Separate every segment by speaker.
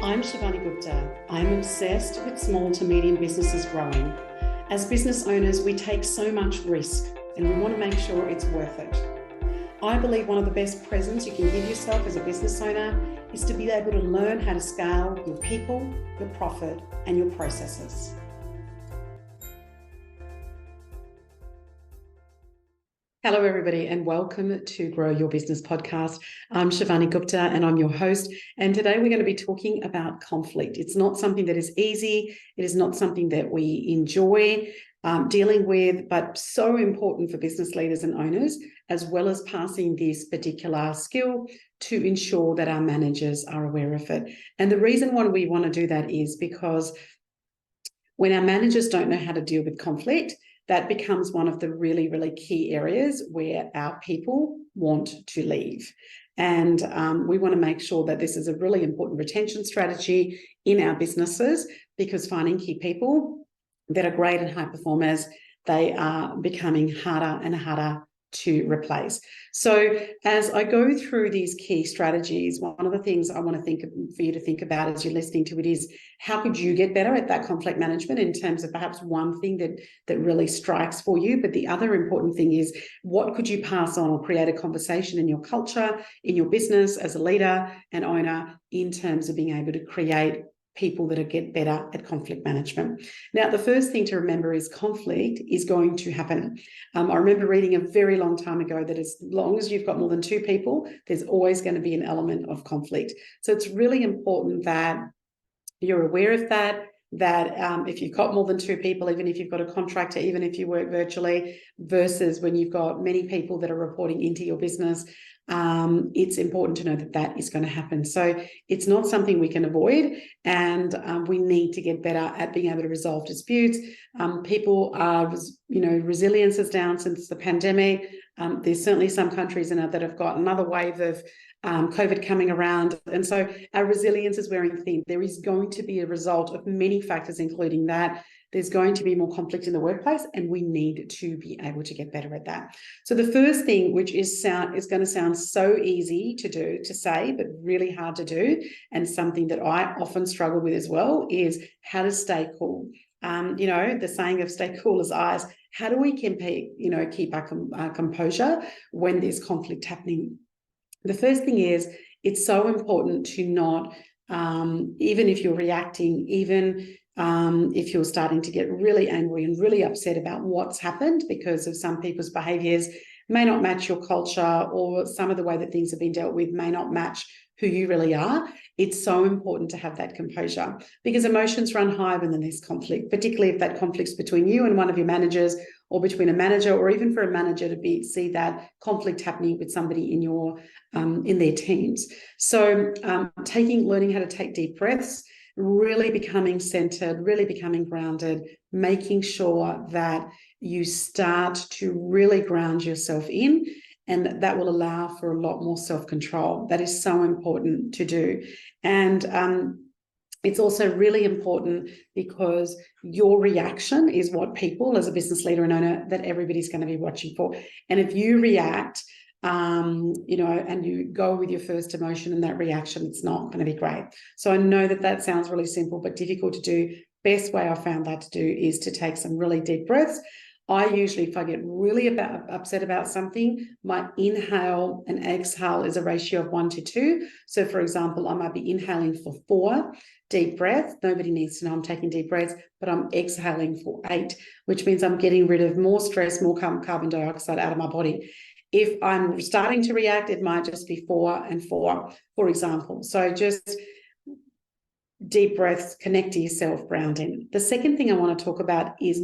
Speaker 1: I'm Shivani Gupta. I'm obsessed with small to medium businesses growing. As business owners, we take so much risk and we want to make sure it's worth it. I believe one of the best presents you can give yourself as a business owner is to be able to learn how to scale your people, your profit, and your processes. Hello, everybody, and welcome to Grow Your Business podcast. I'm Shivani Gupta, and I'm your host. And today we're going to be talking about conflict. It's not something that is easy. It is not something that we enjoy dealing with, but so important for business leaders and owners, as well as passing this particular skill to ensure that our managers are aware of it. And the reason why we want to do that is because when our managers don't know how to deal with conflict, that becomes one of the really, really key areas where our people want to leave. And we want to make sure that this is a really important retention strategy in our businesses, because finding key people that are great and high performers, they are becoming harder and harder to replace. So as I go through these key strategies, one of the things I want to think for you to think about as you're listening to it is, how could you get better at that conflict management in terms of perhaps one thing that really strikes for you? But the other important thing is, what could you pass on or create a conversation in your culture, in your business as a leader and owner, in terms of being able to create people that get better at conflict management. Now, the first thing to remember is conflict is going to happen. I remember reading a very long time ago that as long as you've got more than two people, there's always going to be an element of conflict. So it's really important that you're aware of that if you've got more than two people, even if you've got a contractor, even if you work virtually, versus when you've got many people that are reporting into your business, it's important to know that is going to happen. So it's not something we can avoid, and we need to get better at being able to resolve disputes. People are, resilience is down since the pandemic. There's certainly some countries in it that have got another wave of COVID coming around. And so our resilience is wearing thin. There is going to be a result of many factors, including that. There's going to be more conflict in the workplace, and we need to be able to get better at that. So the first thing, which is going to sound so easy to say, but really hard to do, and something that I often struggle with as well, is how to stay cool. The saying of stay cool as ice. How do we keep our composure when there's conflict happening? The first thing is, it's so important to not, even if you're reacting, even if you're starting to get really angry and really upset about what's happened because of some people's behaviours may not match your culture, or some of the way that things have been dealt with may not match who you really are. It's so important to have that composure, because emotions run high when there's conflict, particularly if that conflict's between you and one of your managers, or between a manager, or even for a manager to see that conflict happening with somebody in their teams. So learning how to take deep breaths, really becoming centered, really becoming grounded, making sure that you start to really ground yourself in, and that will allow for a lot more self-control. That is so important to do. And it's also really important because your reaction is what people, as a business leader and owner, that everybody's going to be watching for. And if you react, and you go with your first emotion and that reaction, it's not going to be great. So I know that sounds really simple, but difficult to do. Best way I found that to do is to take some really deep breaths. I usually, if I get really upset about something, my inhale and exhale is a ratio of 1 to 2. So, for example, I might be inhaling for 4 deep breaths. Nobody needs to know I'm taking deep breaths, but I'm exhaling for 8, which means I'm getting rid of more stress, more carbon dioxide out of my body. If I'm starting to react, it might just be 4 and 4, for example. So just deep breaths, connect to yourself, grounding. The second thing I want to talk about is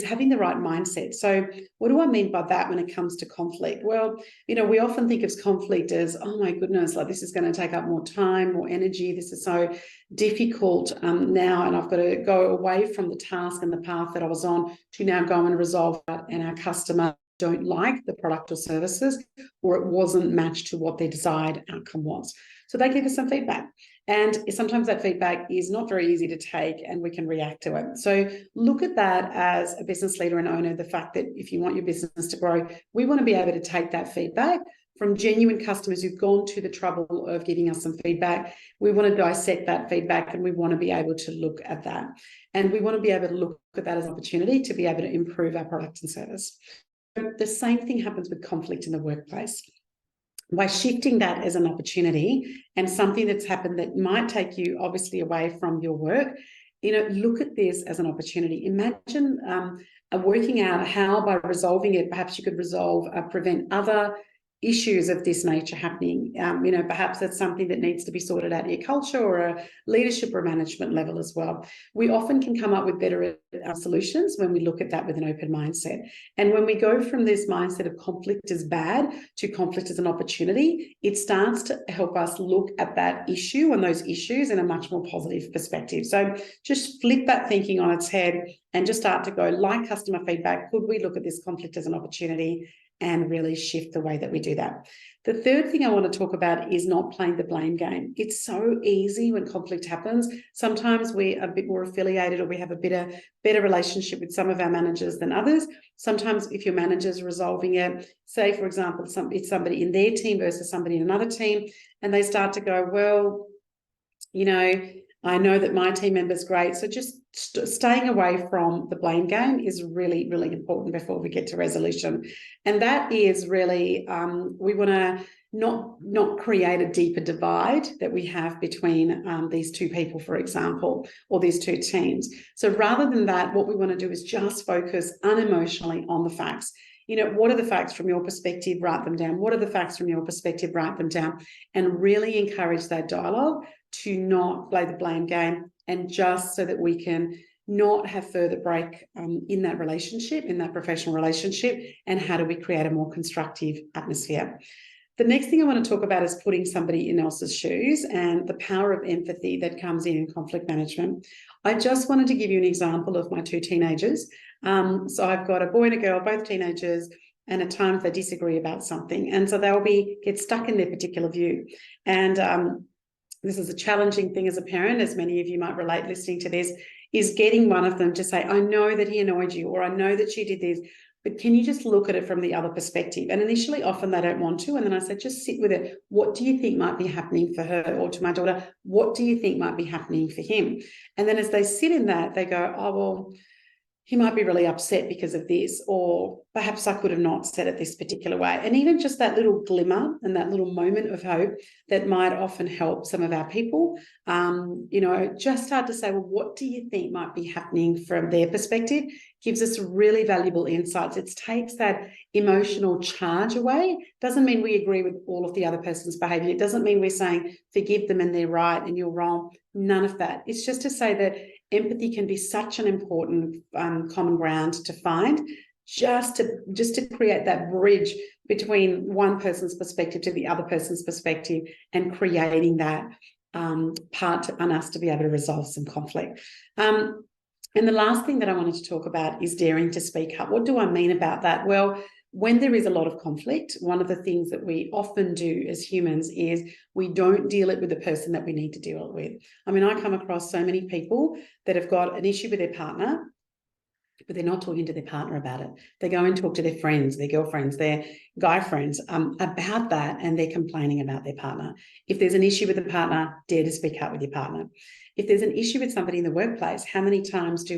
Speaker 1: having the right mindset. So what do I mean by that when it comes to conflict? Well, we often think of conflict as, oh my goodness, like this is going to take up more time, more energy. This is so difficult now, and I've got to go away from the task and the path that I was on to now go and resolve that, and our customer don't like the product or services, or it wasn't matched to what their desired outcome was. So they give us some feedback. And sometimes that feedback is not very easy to take, and we can react to it. So look at that as a business leader and owner, the fact that if you want your business to grow, we want to be able to take that feedback, from genuine customers who've gone to the trouble of giving us some feedback. We want to dissect that feedback, and we want to be able to look at that. And we want to be able to look at that as an opportunity to be able to improve our product and service. The same thing happens with conflict in the workplace. By shifting that as an opportunity and something that's happened that might take you obviously away from your work, look at this as an opportunity. Imagine working out how, by resolving it, perhaps you could prevent other issues of this nature happening. Perhaps that's something that needs to be sorted out in your culture or a leadership or management level as well. We often can come up with better solutions when we look at that with an open mindset. And when we go from this mindset of conflict is bad to conflict as an opportunity, it starts to help us look at that issue and those issues in a much more positive perspective. So just flip that thinking on its head and just start to go, like customer feedback, could we look at this conflict as an opportunity and really shift the way that we do that? The third thing I want to talk about is not playing the blame game. It's so easy when conflict happens. Sometimes we're a bit more affiliated, or we have a better relationship with some of our managers than others. Sometimes if your manager's resolving it, say, for example, it's somebody in their team versus somebody in another team, and they start to go, well, I know that my team member's great. So just staying away from the blame game is really, really important before we get to resolution. And that is really, we want to not create a deeper divide that we have between these two people, for example, or these two teams. So rather than that, what we want to do is just focus unemotionally on the facts. What are the facts from your perspective? Write them down. What are the facts from your perspective? Write them down. And really encourage that dialogue to not play the blame game, and just so that we can not have further break in that relationship, in that professional relationship, and how do we create a more constructive atmosphere. The next thing I want to talk about is putting somebody in else's shoes and the power of empathy that comes in conflict management. I just wanted to give you an example of my two teenagers. So I've got a boy and a girl, both teenagers, and at times they disagree about something. And so they'll get stuck in their particular view. And this is a challenging thing as a parent, as many of you might relate listening to this, is getting one of them to say, I know that he annoyed you, or I know that she did this, but can you just look at it from the other perspective? And initially, often they don't want to. And then I said, just sit with it. What do you think might be happening for her? Or to my daughter, what do you think might be happening for him? And then as they sit in that, they go, oh, well, he might be really upset because of this, or perhaps I could have not said it this particular way. And even just that little glimmer and that little moment of hope that might often help some of our people, just start to say, well, what do you think might be happening from their perspective? Gives us really valuable insights. It takes that emotional charge away. Doesn't mean we agree with all of the other person's behavior. It doesn't mean we're saying, forgive them and they're right and you're wrong. None of that. It's just to say that empathy can be such an important common ground to find, just to create that bridge between one person's perspective to the other person's perspective, and creating that part on us to be able to resolve some conflict. And the last thing that I wanted to talk about is daring to speak up. What do I mean about that? Well, when there is a lot of conflict, one of the things that we often do as humans is we don't deal it with the person that we need to deal it with. I mean, I come across so many people that have got an issue with their partner, but they're not talking to their partner about it. They go and talk to their friends, their girlfriends, their guy friends about that, and they're complaining about their partner. If there's an issue with the partner, dare to speak up with your partner. If there's an issue with somebody in the workplace, how many times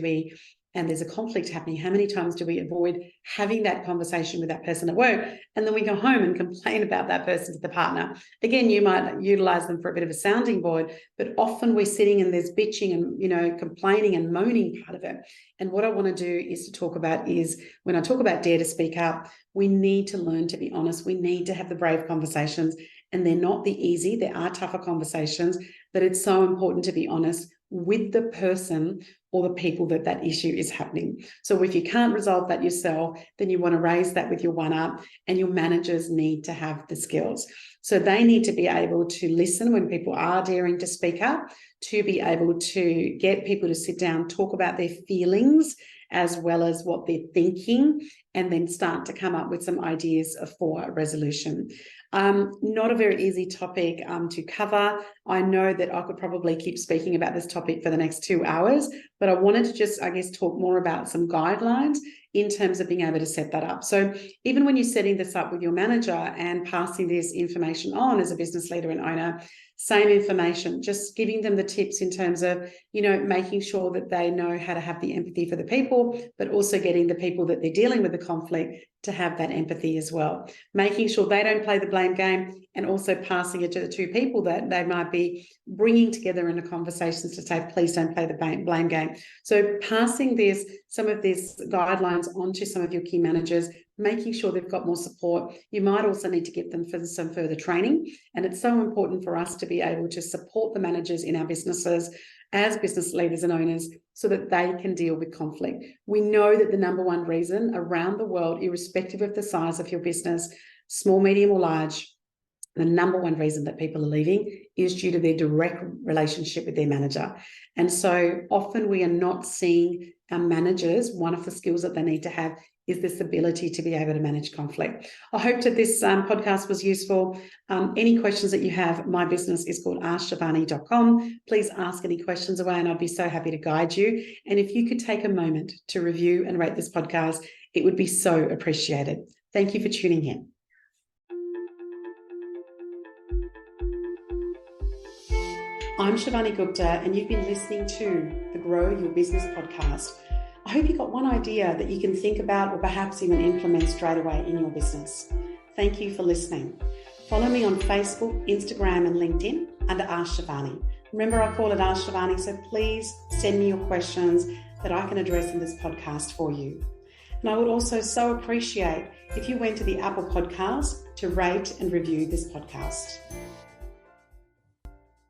Speaker 1: and there's a conflict happening, how many times do we avoid having that conversation with that person at work? And then we go home and complain about that person to the partner. Again, you might utilize them for a bit of a sounding board, but often we're sitting and there's bitching and, complaining and moaning part of it. And what I want to do is to talk about is, when I talk about dare to speak up, we need to learn to be honest. We need to have the brave conversations, and they're not the easy. There are tougher conversations, but it's so important to be honest with the person or the people that issue is happening. So if you can't resolve that yourself, then you want to raise that with your one-up, and your managers need to have the skills. So they need to be able to listen when people are daring to speak up, to be able to get people to sit down, talk about their feelings as well as what they're thinking, and then start to come up with some ideas for a resolution. Not a very easy topic to cover. I know that I could probably keep speaking about this topic for the next 2 hours, but I wanted to just, talk more about some guidelines in terms of being able to set that up. So even when you're setting this up with your manager and passing this information on as a business leader and owner, same information, just giving them the tips in terms of, making sure that they know how to have the empathy for the people, but also getting the people that they're dealing with the conflict to have that empathy as well. Making sure they don't play the blame game, and also passing it to the two people that they might be bringing together in the conversations to say, please don't play the blame game. So passing some of these guidelines on to some of your key managers, making sure they've got more support. You might also need to give them some further training. And it's so important for us to be able to support the managers in our businesses as business leaders and owners so that they can deal with conflict. We know that the number one reason around the world, irrespective of the size of your business, small, medium or large, the number one reason that people are leaving is due to their direct relationship with their manager. And so often we are not seeing our managers, one of the skills that they need to have is this ability to be able to manage conflict. I hope that this podcast was useful. Any questions that you have, my business is called askshivani.com. Please ask any questions away and I'd be so happy to guide you. And if you could take a moment to review and rate this podcast, it would be so appreciated. Thank you for tuning in. I'm Shivani Gupta, and you've been listening to the Grow Your Business podcast. I hope you got one idea that you can think about or perhaps even implement straight away in your business. Thank you for listening. Follow me on Facebook, Instagram, and LinkedIn under Ask Shivani. Remember, I call it Ask Shivani, so please send me your questions that I can address in this podcast for you. And I would also so appreciate if you went to the Apple Podcast to rate and review this podcast.